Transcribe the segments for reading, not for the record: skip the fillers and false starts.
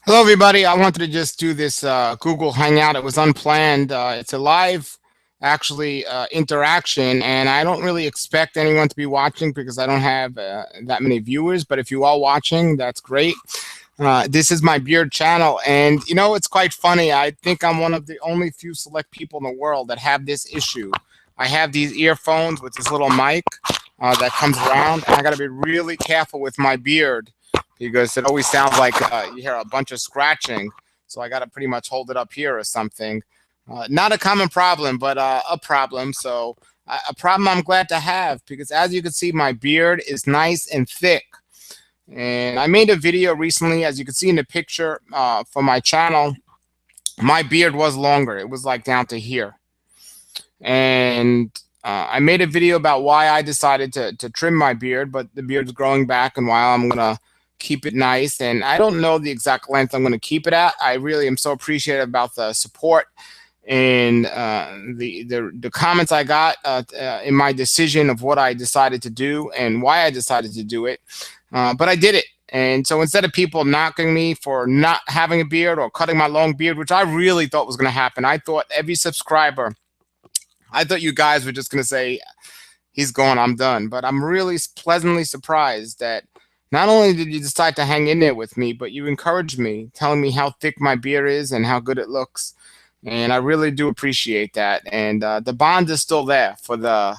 Hello, everybody. I wanted to just do this Google Hangout. It was unplanned. It's a live, actually, interaction, and I don't really expect anyone to be watching because I don't have that many viewers. But if you are watching, that's great. This is my beard channel, and it's quite funny. I think I'm one of the only few select people in the world that have this issue. I have these earphones with this little mic that comes around, and I got to be really careful with my beard because it always sounds like you hear a bunch of scratching. So I got to pretty much hold it up here or something. Not a common problem, but a problem. So a problem I'm glad to have because as you can see, my beard is nice and thick. And I made a video recently, as you can see in the picture for my channel. My beard was longer. It was like down to here. And I made a video about why I decided to trim my beard, but the beard's growing back and why I'm going to keep it nice. And I don't know the exact length I'm going to keep it at. I really am so appreciative about the support and the comments I got in my decision of what I decided to do and why I decided to do it. But I did it. And so instead of people knocking me for not having a beard or cutting my long beard, which I really thought was going to happen, I thought every subscriber, I thought you guys were just going to say, he's gone, I'm done. But I'm really pleasantly surprised that not only did you decide to hang in there with me, but you encouraged me, telling me how thick my beard is and how good it looks. And I really do appreciate that. And the bond is still there for the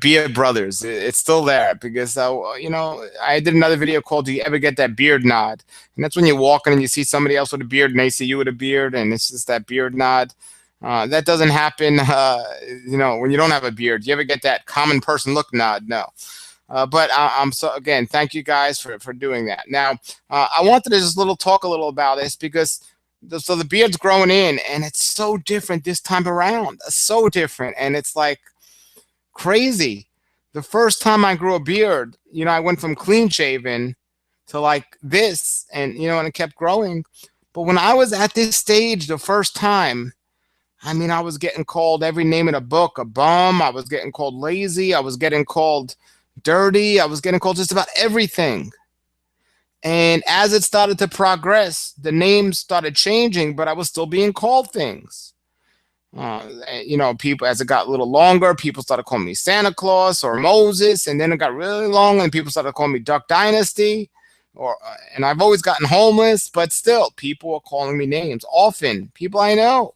Beard Brothers. It's still there because I did another video called "Do You Ever Get That Beard Nod?" And that's when you're walking and you see somebody else with a beard and they see you with a beard, and it's just that beard nod. That doesn't happen, when you don't have a beard. Do you ever get that common person look nod? No. But I'm so again, thank you guys for doing that. Now, I wanted to just talk a little about this because so the beard's growing in, and it's so different this time around. So different, and it's like crazy. The first time I grew a beard, I went from clean shaven to like this, and and it kept growing. But when I was at this stage the first time, I mean, I was getting called every name in a book, a bum. I was getting called lazy. I was getting called dirty. I was getting called just about everything. And as it started to progress, the names started changing, but I was still being called things. People, as it got a little longer, people started calling me Santa Claus or Moses, and then it got really long, and people started calling me Duck Dynasty, and I've always gotten homeless, but still, people are calling me names. Often, people I know.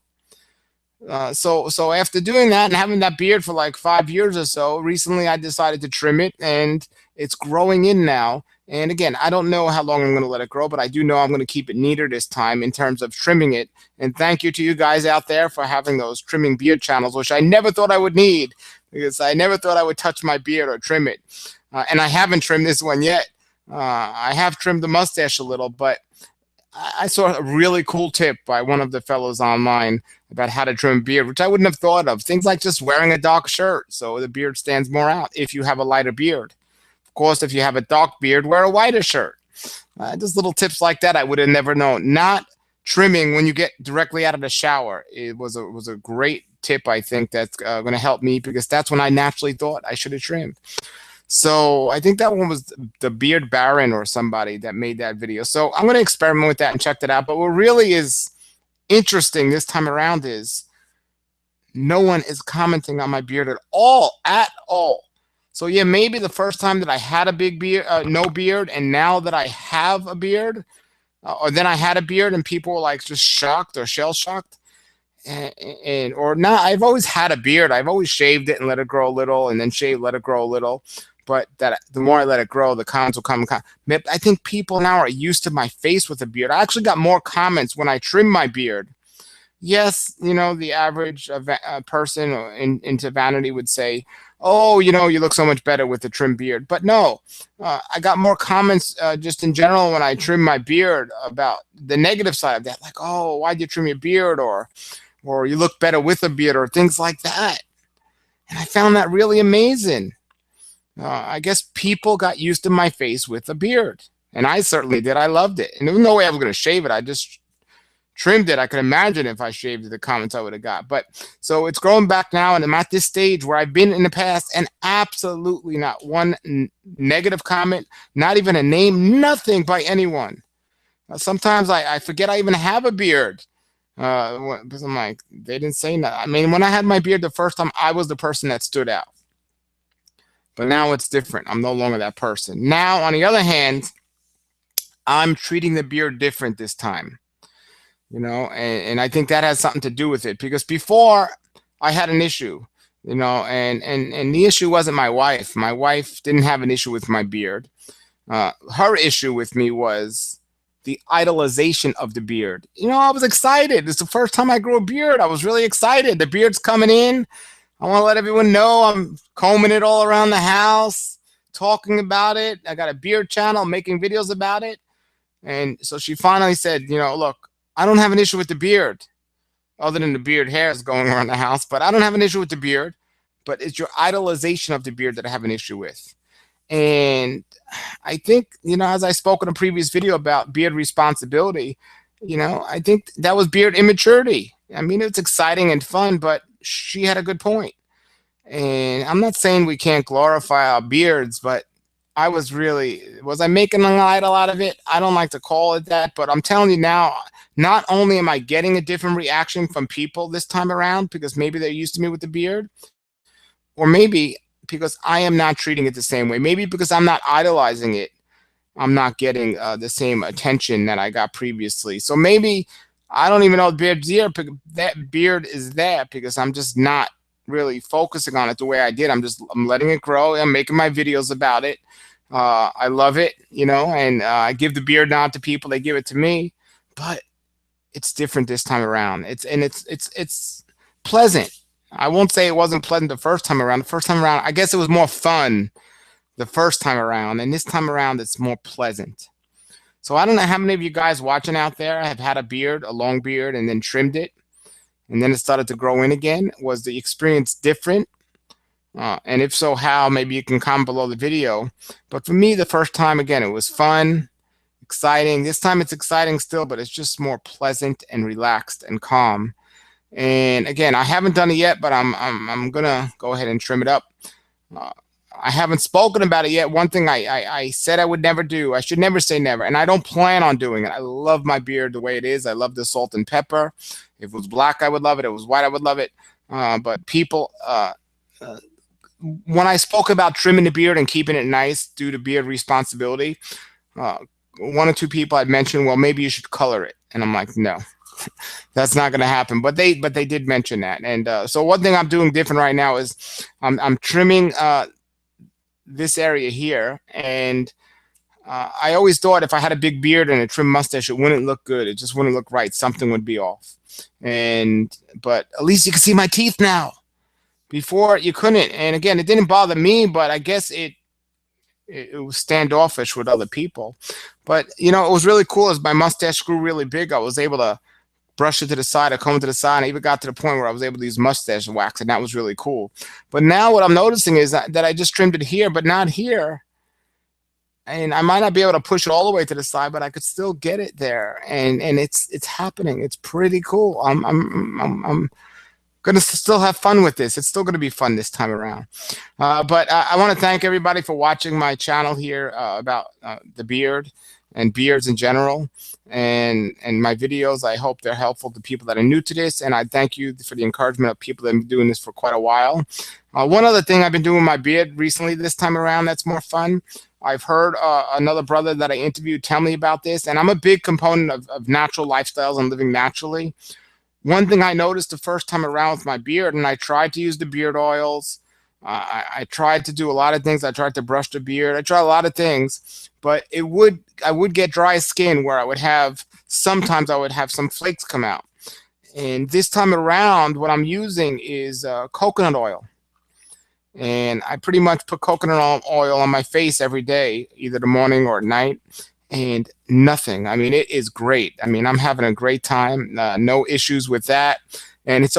So after doing that and having that beard for like 5 years or so, recently I decided to trim it, and it's growing in now. And again, I don't know how long I'm going to let it grow, but I do know I'm going to keep it neater this time in terms of trimming it. And thank you to you guys out there for having those trimming beard channels, which I never thought I would need because I never thought I would touch my beard or trim it. And I haven't trimmed this one yet. I have trimmed the mustache a little, but I saw a really cool tip by one of the fellows online about how to trim a beard, which I wouldn't have thought of. Things like just wearing a dark shirt so the beard stands more out if you have a lighter beard. Of course, if you have a dark beard, wear a whiter shirt. Just little tips like that I would have never known. Not trimming when you get directly out of the shower. It was a great tip, I think, that's going to help me because that's when I naturally thought I should have trimmed. So I think that one was the Beard Baron or somebody that made that video. So I'm going to experiment with that and check that out. But what really is interesting this time around is no one is commenting on my beard at all, at all. So yeah, maybe the first time that I had a big beard, no beard, and now that I have a beard, or then I had a beard and people were like just shocked or shell shocked. Or not, I've always had a beard. I've always shaved it and let it grow a little, and then shaved, let it grow a little. But that the more I let it grow, the comments will come. I think people now are used to my face with a beard. I actually got more comments when I trim my beard. Yes, the average person into vanity would say, "Oh, you look so much better with the trim beard." But no, I got more comments just in general when I trim my beard about the negative side of that, like, "Oh, why'd you trim your beard?" or "You look better with a beard," or things like that. And I found that really amazing. I guess people got used to my face with a beard, and I certainly did. I loved it, and there was no way I was going to shave it. I just trimmed it. I could imagine if I shaved it, the comments I would have got. But so it's growing back now, and I'm at this stage where I've been in the past, and absolutely not one negative comment, not even a name, nothing by anyone. Sometimes I forget I even have a beard. Because I'm like, they didn't say nothing. I mean, when I had my beard the first time, I was the person that stood out. But now it's different. I'm no longer that person. Now, on the other hand, I'm treating the beard different this time. And I think that has something to do with it because before I had an issue, and the issue wasn't my wife. My wife didn't have an issue with my beard. Her issue with me was the idolization of the beard. I was excited. It's the first time I grew a beard. I was really excited. The beard's coming in. I want to let everyone know I'm combing it all around the house, talking about it. I got a beard channel, making videos about it. And so she finally said, look, I don't have an issue with the beard, other than the beard hairs going around the house, but I don't have an issue with the beard. But it's your idolization of the beard that I have an issue with. And I think, as I spoke in a previous video about beard responsibility, I think that was beard immaturity. I mean, it's exciting and fun, but she had a good point. And I'm not saying we can't glorify our beards, but was I making an idol out of it? I don't like to call it that, but I'm telling you now, not only am I getting a different reaction from people this time around because maybe they're used to me with the beard, or maybe because I am not treating it the same way. Maybe because I'm not idolizing it, I'm not getting the same attention that I got previously. So maybe I don't even know the beard's here. That beard is there because I'm just not really focusing on it the way I did. I'm letting it grow. I'm making my videos about it. I love it, and I give the beard nod to people. They give it to me, but it's different this time around. It's pleasant. I won't say it wasn't pleasant the first time around. The first time around, I guess it was more fun the first time around, and this time around, it's more pleasant. So I don't know how many of you guys watching out there have had a long beard, and then trimmed it, and then it started to grow in again. Was the experience different? And if so, how? Maybe you can comment below the video. But for me, the first time, again, it was fun, exciting. This time it's exciting still, but it's just more pleasant and relaxed and calm. And again, I haven't done it yet, but I'm gonna go ahead and trim it up. I haven't spoken about it yet. One thing I said I would never do. I should never say never, and I don't plan on doing it. I love my beard the way it is. I love the salt and pepper. If it was black, I would love it. If it was white, I would love it. But people, when I spoke about trimming the beard and keeping it nice due to beard responsibility, one or two people had mentioned, well, maybe you should color it, and I'm like, no. That's not going to happen, but they did mention that. And so one thing I'm doing different right now is I'm trimming this area here, and I always thought if I had a big beard and a trim mustache, it wouldn't look good. It just wouldn't look right. Something would be off. But at least you can see my teeth now. Before you couldn't. And again, it didn't bother me, but I guess it was standoffish with other people. But it was really cool as my mustache grew really big. I was able to brush it to the side or comb it to the side. And I even got to the point where I was able to use mustache wax, and that was really cool. But now what I'm noticing is that I just trimmed it here, but not here. And I might not be able to push it all the way to the side, but I could still get it there. And it's happening. It's pretty cool. I'm gonna still have fun with this. It's still gonna be fun this time around. But I want to thank everybody for watching my channel here about the beard and beards in general, and my videos. I hope they're helpful to people that are new to this, and I thank you for the encouragement of people that have been doing this for quite a while. One other thing I've been doing with my beard recently this time around that's more fun. I've heard another brother that I interviewed tell me about this, and I'm a big component of natural lifestyles and living naturally. One thing I noticed the first time around with my beard, and I tried to use the beard oils. I tried to do a lot of things. I tried to brush the beard. I tried a lot of things, but I would get dry skin where sometimes I would have some flakes come out. And this time around, what I'm using is coconut oil. And I pretty much put coconut oil on my face every day, either the morning or at night, and nothing. I mean, it is great. I mean, I'm having a great time. No issues with that. And it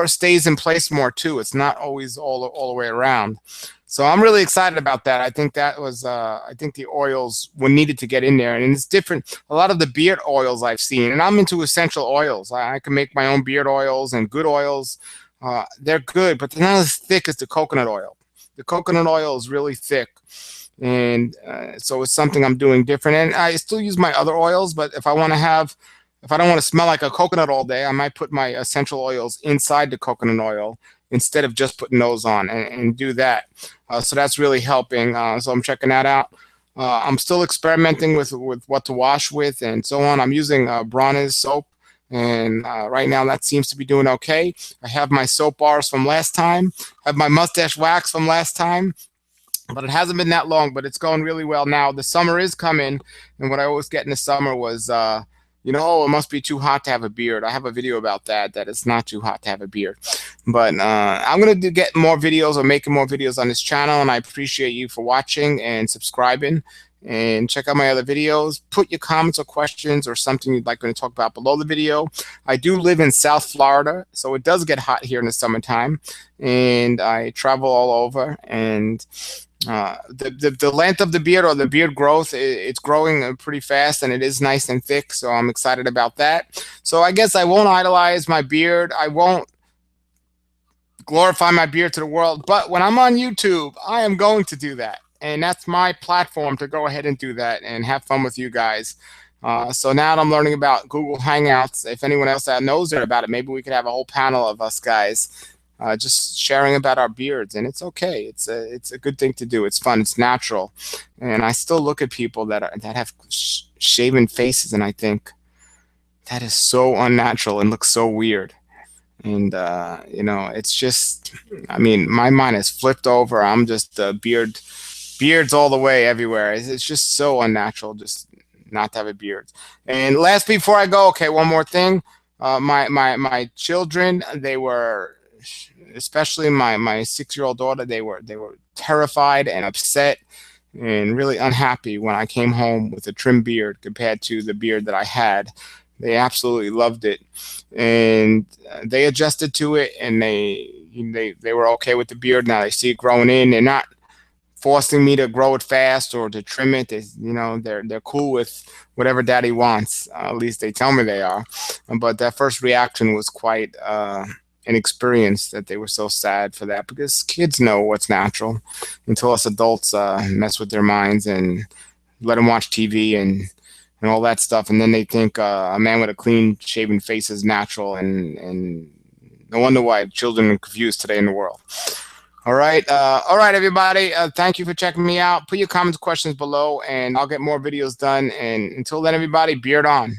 stays in place more too. It's not always all the way around. So I'm really excited about that. I think I think the oils were needed to get in there, and it's different. A lot of the beard oils I've seen, and I'm into essential oils. I can make my own beard oils and good oils. They're good, but they're not as thick as the coconut oil. The coconut oil is really thick. And so it's something I'm doing different. And I still use my other oils, but if I don't want to smell like a coconut all day, I might put my essential oils inside the coconut oil instead of just putting those on, and do that. So that's really helping. So I'm checking that out. I'm still experimenting with what to wash with and so on. I'm using Bronner's soap, and right now that seems to be doing okay. I have my soap bars from last time. I have my mustache wax from last time, but it hasn't been that long, but it's going really well now. The summer is coming, and what I always get in the summer was, oh, it must be too hot to have a beard. I have a video about that it's not too hot to have a beard. But I'm going to get more videos or making more videos on this channel, and I appreciate you for watching and subscribing. And check out my other videos. Put your comments or questions or something you'd like me to talk about below the video. I do live in South Florida, so it does get hot here in the summertime, and I travel all over. And the length of the beard, or the beard growth, it's growing pretty fast, and it is nice and thick, so I'm excited about that. So I guess I won't idolize my beard. I won't glorify my beard to the world, but when I'm on YouTube, I am going to do that, and that's my platform to go ahead and do that and have fun with you guys. So now that I'm learning about Google Hangouts, if anyone else that knows about it, maybe we could have a whole panel of us guys just sharing about our beards. And it's okay. It's a good thing to do. It's fun. It's natural. And I still look at people that have shaven faces, and I think that is so unnatural and looks so weird. And it's just, I mean, my mind is flipped over. I'm just beards all the way everywhere. It's just so unnatural just not to have a beard. And last, before I go, okay, one more thing. My children, they were, especially my 6-year-old daughter, they were terrified and upset and really unhappy when I came home with a trim beard compared to the beard that I had. They absolutely loved it, and they adjusted to it, and they were okay with the beard. Now they see it growing in. They're not forcing me to grow it fast or to trim it. They're cool with whatever daddy wants. At least they tell me they are. But that first reaction was quite an experience, that they were so sad for that, because kids know what's natural until us adults mess with their minds and let them watch TV and all that stuff, and then they think a man with a clean shaven face is natural, and no wonder why children are confused today in the world. All right, everybody. Thank you for checking me out. Put your comments, questions below, and I'll get more videos done. And until then, everybody, beard on.